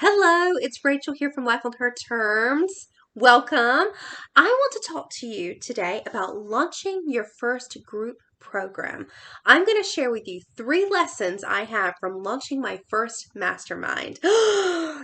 Hello, it's Rachel here from Life on Her Terms. Welcome. I want to talk to you today about launching your first group program. I'm going to share with you 3 lessons I have from launching my first mastermind.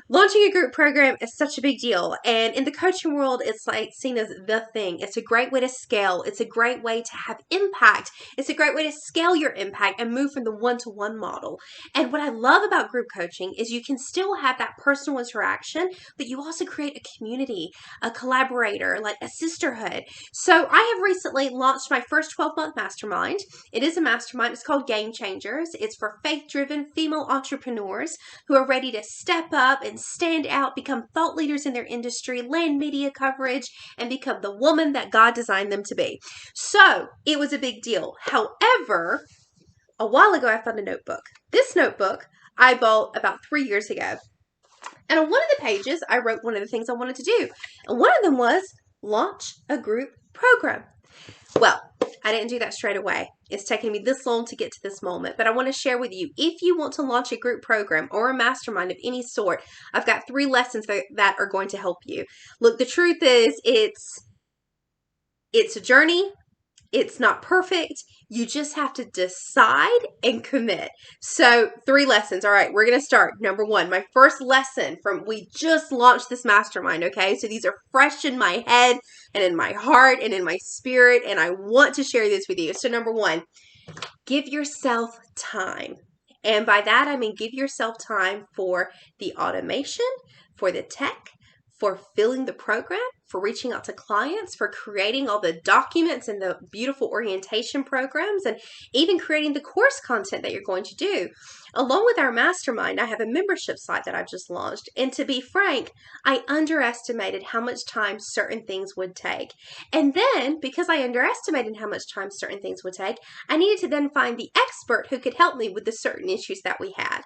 Launching a group program is such a big deal, and in the coaching world, it's like seen as the thing. It's a great way to scale. It's a great way to have impact. It's a great way to scale your impact and move from the one-to-one model. And what I love about group coaching is you can still have that personal interaction, but you also create a community, a collaborator, like a sisterhood. So I have recently launched my first 12-month mastermind. It is a mastermind. It's called Game Changers. It's for faith-driven female entrepreneurs who are ready to step up and stand out, become thought leaders in their industry, land media coverage, and become the woman that God designed them to be. So it was a big deal. However, a while ago, I found a notebook. This notebook I bought about 3 years ago. And on one of the pages, I wrote one of the things I wanted to do. And one of them was launch a group program. Well, I didn't do that straight away. It's taken me this long to get to this moment, but I want to share with you, if you want to launch a group program or a mastermind of any sort, I've got 3 lessons that are going to help you. Look, the truth is it's a journey. It's not perfect. You just have to decide and commit. So 3 lessons. All right, we're going to start. Number 1, my first lesson we just launched this mastermind, okay? So these are fresh in my head and in my heart and in my spirit, and I want to share this with you. So number 1, give yourself time. And by that, I mean give yourself time for the automation, for the tech, for filling the program, for reaching out to clients, for creating all the documents and the beautiful orientation programs, and even creating the course content that you're going to do. Along with our mastermind, I have a membership site that I've just launched. And to be frank, I underestimated how much time certain things would take. And then, because I underestimated how much time certain things would take, I needed to then find the expert who could help me with the certain issues that we had.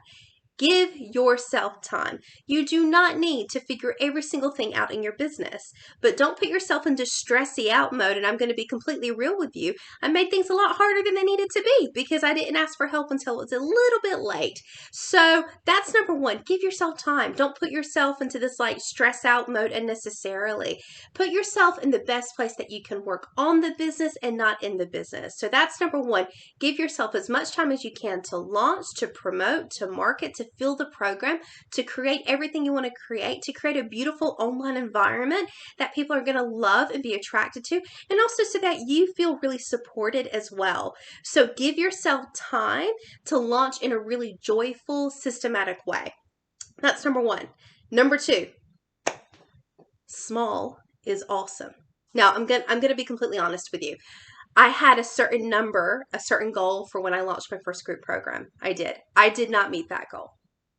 Give yourself time. You do not need to figure every single thing out in your business, but don't put yourself into stressy out mode. And I'm going to be completely real with you. I made things a lot harder than they needed to be because I didn't ask for help until it was a little bit late. So that's number 1. Give yourself time. Don't put yourself into this like stress out mode unnecessarily. Put yourself in the best place that you can work on the business and not in the business. So that's number 1. Give yourself as much time as you can to launch, to promote, to market, to fill the program, to create everything you want to create, to create a beautiful online environment that people are going to love and be attracted to, and also so that you feel really supported as well. So give yourself time to launch in a really joyful, systematic way. That's number 1. Number 2, small is awesome. Now, I'm going to be completely honest with you. I had a certain number, a certain goal for when I launched my first group program. I did not meet that goal.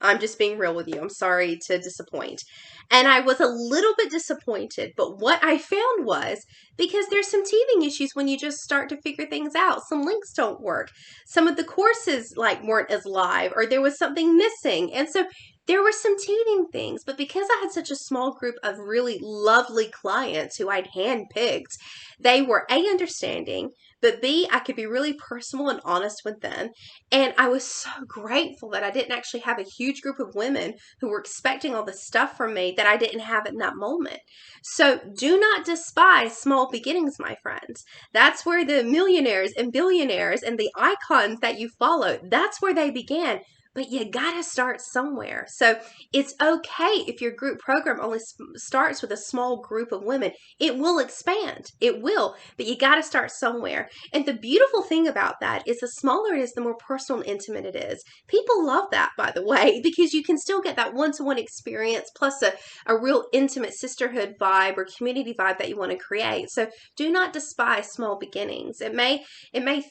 I'm just being real with you. I'm sorry to disappoint. And I was a little bit disappointed, but what I found was, because there's some teething issues when you just start to figure things out. Some links don't work. Some of the courses weren't as live, or there was something missing. And so there were some teething things, but because I had such a small group of really lovely clients who I'd handpicked, they were A, understanding, but B, I could be really personal and honest with them. And I was so grateful that I didn't actually have a huge group of women who were expecting all this stuff from me that I didn't have in that moment. So do not despise small beginnings, my friends. That's where the millionaires and billionaires and the icons that you follow, that's where they began. But you gotta start somewhere. So it's okay if your group program only starts with a small group of women. It will expand. It will. But you gotta start somewhere. And the beautiful thing about that is the smaller it is, the more personal and intimate it is. People love that, by the way, because you can still get that one-to-one experience plus a real intimate sisterhood vibe or community vibe that you want to create. So do not despise small beginnings. It may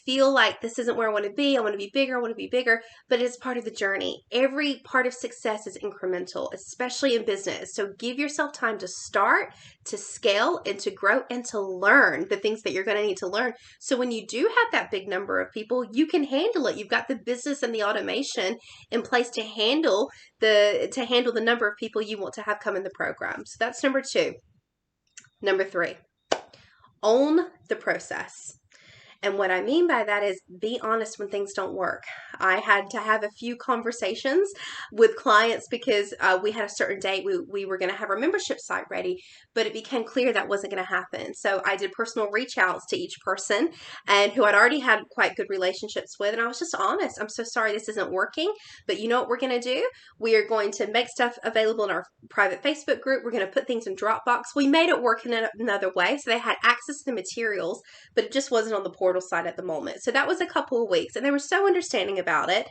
feel like this isn't where I want to be. I want to be bigger. I want to be bigger. But it's part of the journey. Every part of success is incremental, especially in business. So give yourself time to start, to scale, and to grow, and to learn the things that you're going to need to learn. So when you do have that big number of people, you can handle it. You've got the business and the automation in place to handle the number of people you want to have come in the program. So that's number 2. Number 3, own the process. And what I mean by that is be honest when things don't work. I had to have a few conversations with clients because we had a certain date we were going to have our membership site ready, but it became clear that wasn't going to happen. So I did personal reach outs to each person and who I'd already had quite good relationships with. And I was just honest. I'm so sorry this isn't working, but you know what we're going to do? We are going to make stuff available in our private Facebook group. We're going to put things in Dropbox. We made it work in another way. So they had access to the materials, but it just wasn't on the portal side at the moment. So that was a couple of weeks and they were so understanding about it.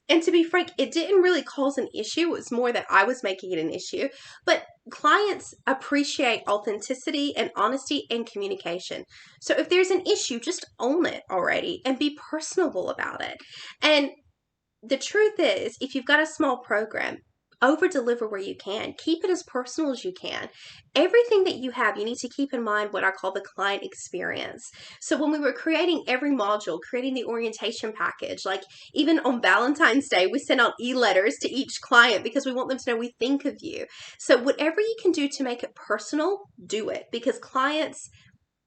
And to be frank, it didn't really cause an issue. It was more that I was making it an issue. But clients appreciate authenticity and honesty and communication. So if there's an issue, just own it already and be personable about it. And the truth is, if you've got a small program, over deliver where you can. Keep it as personal as you can. Everything that you have, you need to keep in mind what I call the client experience. So when we were creating every module, creating the orientation package, like even on Valentine's Day, we sent out e-letters to each client because we want them to know we think of you. So whatever you can do to make it personal, do it, because clients,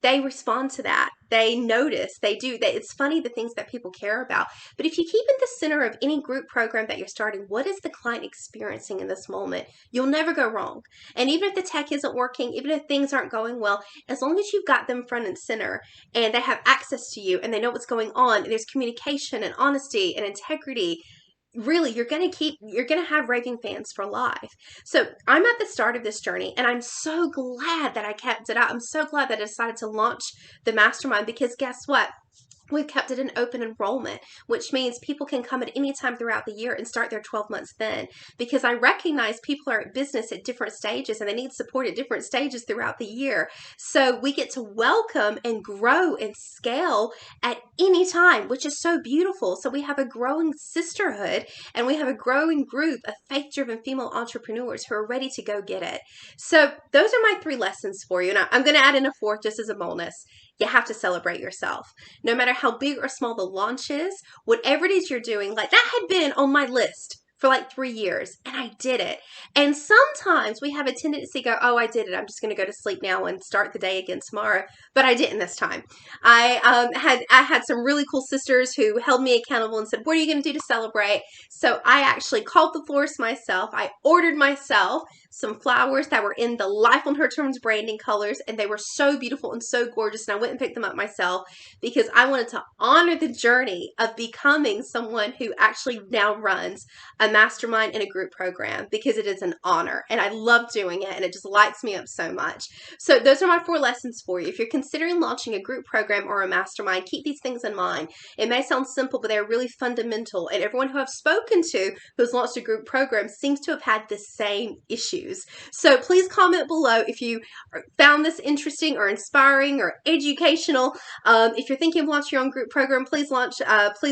they respond to that. They notice, they do. It's funny the things that people care about. But if you keep at the center of any group program that you're starting, what is the client experiencing in this moment? You'll never go wrong. And even if the tech isn't working, even if things aren't going well, as long as you've got them front and center and they have access to you and they know what's going on, and there's communication and honesty and integrity, really, you're going to have raving fans for life. So I'm at the start of this journey and I'm so glad that I kept it out. I'm so glad that I decided to launch the mastermind, because guess what? We've kept it an open enrollment, which means people can come at any time throughout the year and start their 12 months then, because I recognize people are at business at different stages and they need support at different stages throughout the year. So we get to welcome and grow and scale at any time, which is so beautiful. So we have a growing sisterhood and we have a growing group of faith-driven female entrepreneurs who are ready to go get it. So those are my 3 lessons for you. And I'm going to add in a 4th just as a bonus. You have to celebrate yourself. No matter how big or small the launch is, whatever it is you're doing, like that had been on my list for like 3 years and I did it. And sometimes we have a tendency to go, oh, I did it. I'm just going to go to sleep now and start the day again tomorrow. But I didn't this time. I had some really cool sisters who held me accountable and said, what are you going to do to celebrate? So I actually called the florist myself. I ordered myself some flowers that were in the Life on Her Terms branding colors, and they were so beautiful and so gorgeous, and I went and picked them up myself because I wanted to honor the journey of becoming someone who actually now runs a mastermind and a group program, because it is an honor and I love doing it and it just lights me up so much. So those are my 4 lessons for you. If you're considering launching a group program or a mastermind, keep these things in mind. It may sound simple, but they're really fundamental, and everyone who I've spoken to who's launched a group program seems to have had the same issues. So please comment below if you found this interesting or inspiring or educational. If you're thinking of launching your own group program, please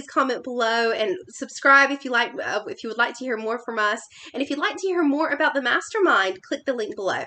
comment below and subscribe if you would like to hear more from us. And if you'd like to hear more about the mastermind, click the link below.